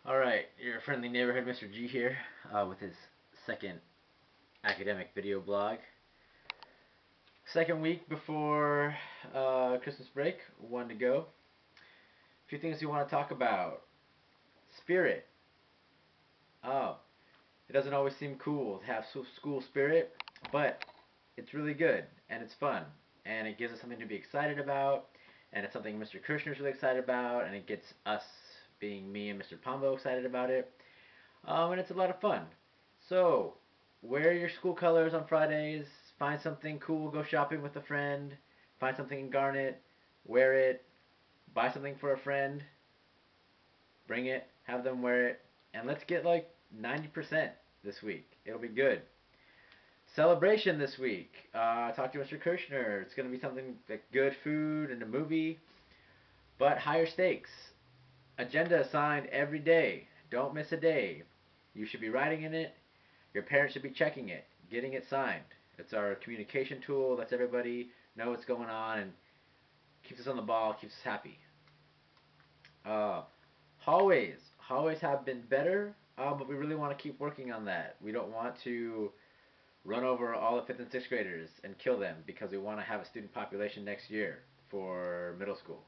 Alright, your friendly neighborhood Mr. G here with his second academic video blog. Second week before Christmas break, one to go. A few things we want to talk about. Spirit. Oh, it doesn't always seem cool to have school spirit, but it's really good and it's fun and it gives us something to be excited about and it's something Mr. Kirshner's really excited about and it gets us, being me and Mr. Pombo, excited about it. And it's a lot of fun. So, wear your school colors on Fridays. Find something cool. Go shopping with a friend. Find something in Garnet. Wear it. Buy something for a friend. Bring it. Have them wear it. And let's get like 90% this week. It'll be good. Celebration this week. Talk to Mr. Kirshner. It's going to be something like good food and a movie, but higher stakes. Agenda assigned every day. Don't miss a day. You should be writing in it. Your parents should be checking it, getting it signed. It's our communication tool, lets everybody know what's going on, and keeps us on the ball, keeps us happy. Uh, hallways. Hallways have been better, but we really want to keep working on that. We don't want to run over all the 5th and 6th graders and kill them because we want to have a student population next year for middle school.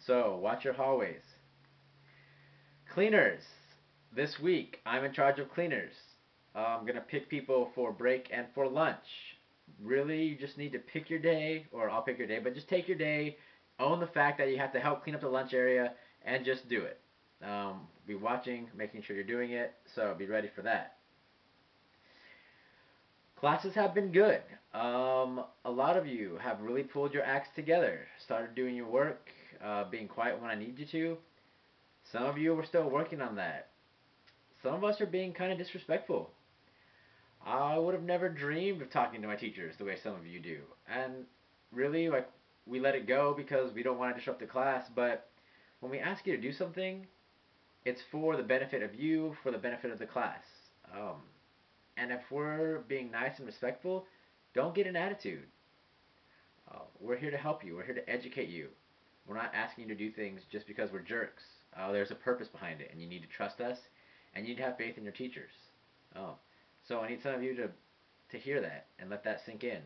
So, watch your hallways. Cleaners. This week, I'm in charge of cleaners. I'm going to pick people for break and for lunch. Really, you just need to pick your day, or I'll pick your day, but just take your day, own the fact that you have to help clean up the lunch area, and just do it. Be watching, making sure you're doing it, so be ready for that. Classes have been good. A lot of you have really pulled your acts together, started doing your work, being quiet when I need you to. Some of you are still working on that. Some of us are being kind of disrespectful. I would have never dreamed of talking to my teachers the way some of you do. And really, like, we let it go because we don't want to disrupt the class, but when we ask you to do something, it's for the benefit of you, for the benefit of the class. Um, and if we're being nice and respectful, don't get an attitude. We're here to help you. We're here to educate you. We're not asking you to do things just because we're jerks. There's a purpose behind it, and you need to trust us, and you need to have faith in your teachers. Oh, so I need some of you to hear that and let that sink in.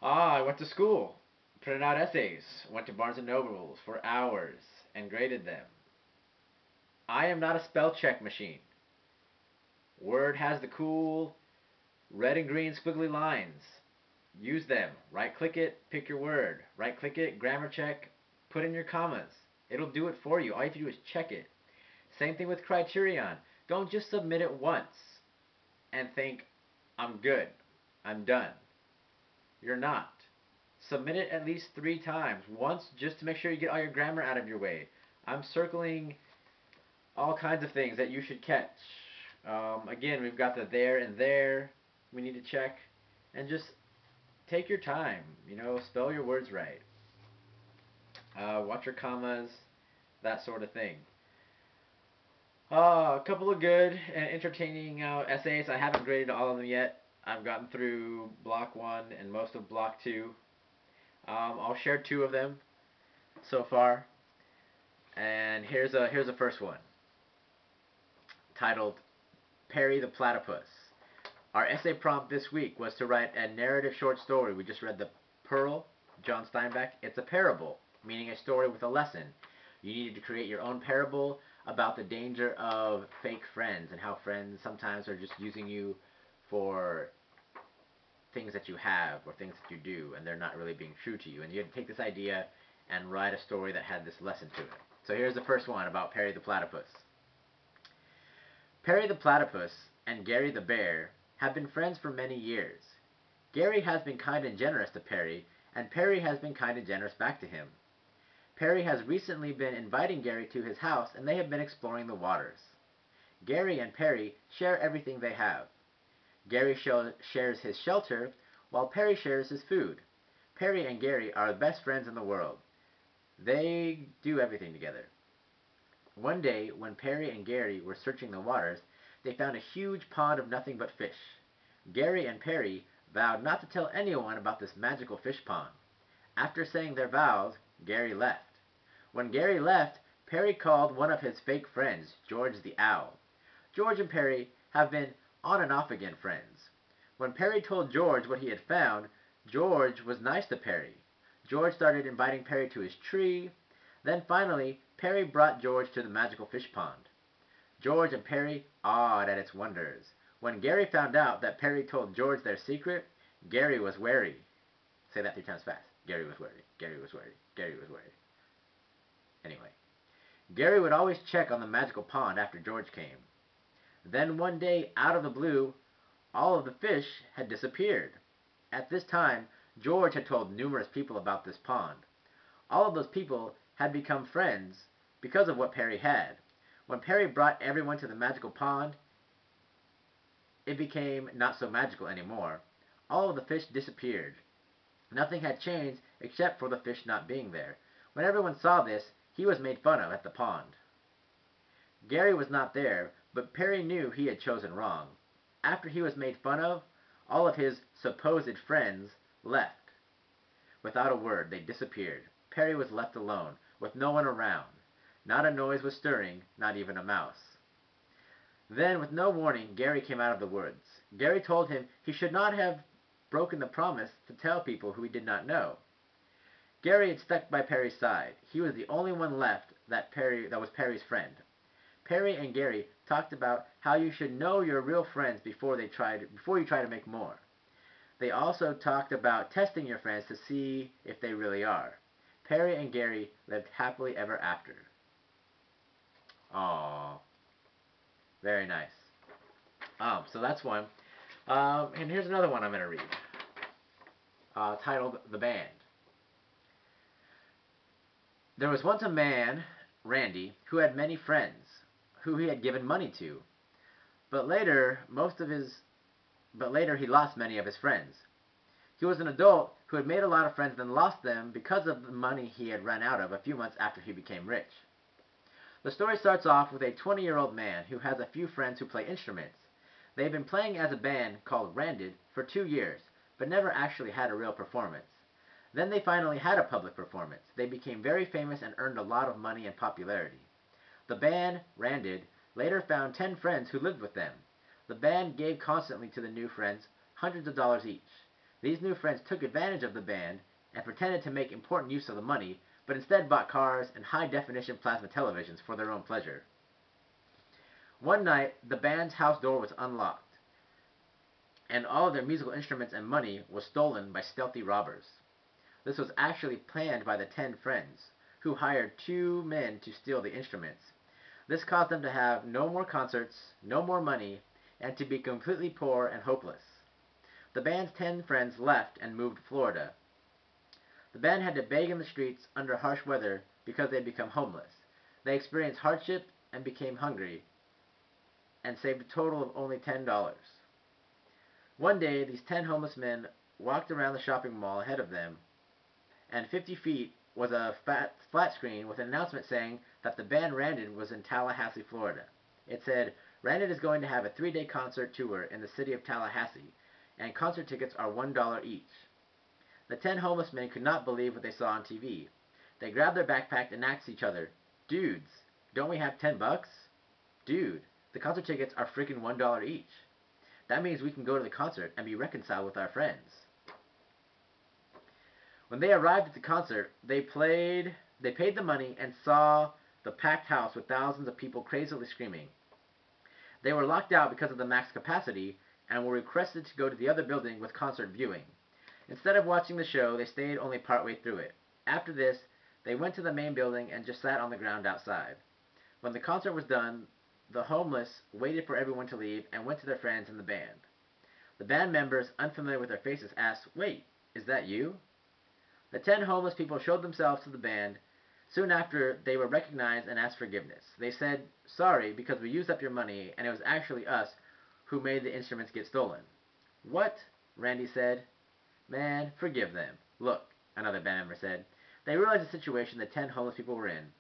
I went to school, printed out essays, went to Barnes and Nobles for hours, and graded them. I am not a spell check machine. Word has the cool red and green squiggly lines. Use them. Right click it, pick your word. Right click it, grammar check, put in your commas. It'll do it for you. All you have to do is check it. Same thing with Criterion. Don't just submit it once and think, I'm good, I'm done. You're not. Submit it at least 3 times. Once just to make sure you get all your grammar out of your way. I'm circling all kinds of things that you should catch. Again, we've got the there and there we need to check. And just take your time. Spell your words right. Watch your commas, that sort of thing. A couple of good and entertaining essays. I haven't graded all of them yet. I've gotten through block 1 and most of block 2. I'll share 2 of them so far. And here's a first one, titled Perry the Platypus. Our essay prompt this week was to write a narrative short story. We just read The Pearl, John Steinbeck. It's a parable, meaning a story with a lesson. You needed to create your own parable about the danger of fake friends and how friends sometimes are just using you for things that you have or things that you do, and they're not really being true to you. And you had to take this idea and write a story that had this lesson to it. So here's the first one about Perry the Platypus. Perry the Platypus and Gary the Bear have been friends for many years. Gary has been kind and generous to Perry, and Perry has been kind and generous back to him. Perry has recently been inviting Gary to his house, and they have been exploring the waters. Gary and Perry share everything they have. Gary shares his shelter, while Perry shares his food. Perry and Gary are the best friends in the world. They do everything together. One day, when Perry and Gary were searching the waters, they found a huge pond of nothing but fish. Gary and Perry vowed not to tell anyone about this magical fish pond. After saying their vows, Gary left. When Gary left, Perry called one of his fake friends, George the Owl. George and Perry have been on and off again friends. When Perry told George what he had found, George was nice to Perry. George started inviting Perry to his tree. Then finally, Perry brought George to the magical fish pond. George and Perry awed at its wonders. When Gary found out that Perry told George their secret, Gary was wary. Say that 3 times fast. Gary was wary. Gary was wary. Gary was wary. Anyway, Gary would always check on the magical pond after George came. Then one day, out of the blue, all of the fish had disappeared. At this time, George had told numerous people about this pond. All of those people had become friends because of what Perry had. When Perry brought everyone to the magical pond, it became not so magical anymore. All of the fish disappeared. Nothing had changed except for the fish not being there. When everyone saw this, he was made fun of at the pond. Gary was not there, but Perry knew he had chosen wrong. After he was made fun of, all of his supposed friends left. Without a word, they disappeared. Perry was left alone, with no one around. Not a noise was stirring, not even a mouse. Then, with no warning, Gary came out of the woods. Gary told him he should not have broken the promise to tell people who he did not know. Gary had stuck by Perry's side. He was the only one left that was Perry's friend. Perry and Gary talked about how you should know your real friends before you try to make more. They also talked about testing your friends to see if they really are. Perry and Gary lived happily ever after. Aww. Very nice. So that's one. And here's another one I'm going to read. Titled The Band. There was once a man, Randy, who had many friends, who he had given money to. But later he lost many of his friends. He was an adult who had made a lot of friends and lost them because of the money he had run out of a few months after he became rich. The story starts off with a 20-year-old man who has a few friends who play instruments. They've been playing as a band called Randed for 2 years, but never actually had a real performance. Then they finally had a public performance. They became very famous and earned a lot of money and popularity. The band, Randed, later found 10 friends who lived with them. The band gave constantly to the new friends hundreds of dollars each. These new friends took advantage of the band and pretended to make important use of the money, but instead bought cars and high-definition plasma televisions for their own pleasure. One night, the band's house door was unlocked, and all of their musical instruments and money was stolen by stealthy robbers. This was actually planned by the 10 friends, who hired 2 men to steal the instruments. This caused them to have no more concerts, no more money, and to be completely poor and hopeless. The band's 10 friends left and moved to Florida. The band had to beg in the streets under harsh weather because they had become homeless. They experienced hardship and became hungry, and saved a total of only $10. One day, these 10 homeless men walked around the shopping mall ahead of them, and 50 feet was a flat screen with an announcement saying that the band Randed was in Tallahassee, Florida. It said, Randed is going to have a 3-day concert tour in the city of Tallahassee, and concert tickets are $1 each. The 10 homeless men could not believe what they saw on TV. They grabbed their backpack and asked each other, Dudes, don't we have $10? Dude, the concert tickets are freaking $1 each. That means we can go to the concert and be reconciled with our friends. When they arrived at the concert, they paid the money and saw the packed house with thousands of people crazily screaming. They were locked out because of the max capacity and were requested to go to the other building with concert viewing. Instead of watching the show, they stayed only partway through it. After this, they went to the main building and just sat on the ground outside. When the concert was done, the homeless waited for everyone to leave and went to their friends in the band. The band members, unfamiliar with their faces, asked, Wait, is that you? The 10 homeless people showed themselves to the band. Soon after, they were recognized and asked forgiveness. They said, Sorry, because we used up your money, and it was actually us who made the instruments get stolen. What? Randy said. Man, forgive them. Look, another band member said. They realized the situation the 10 homeless people were in.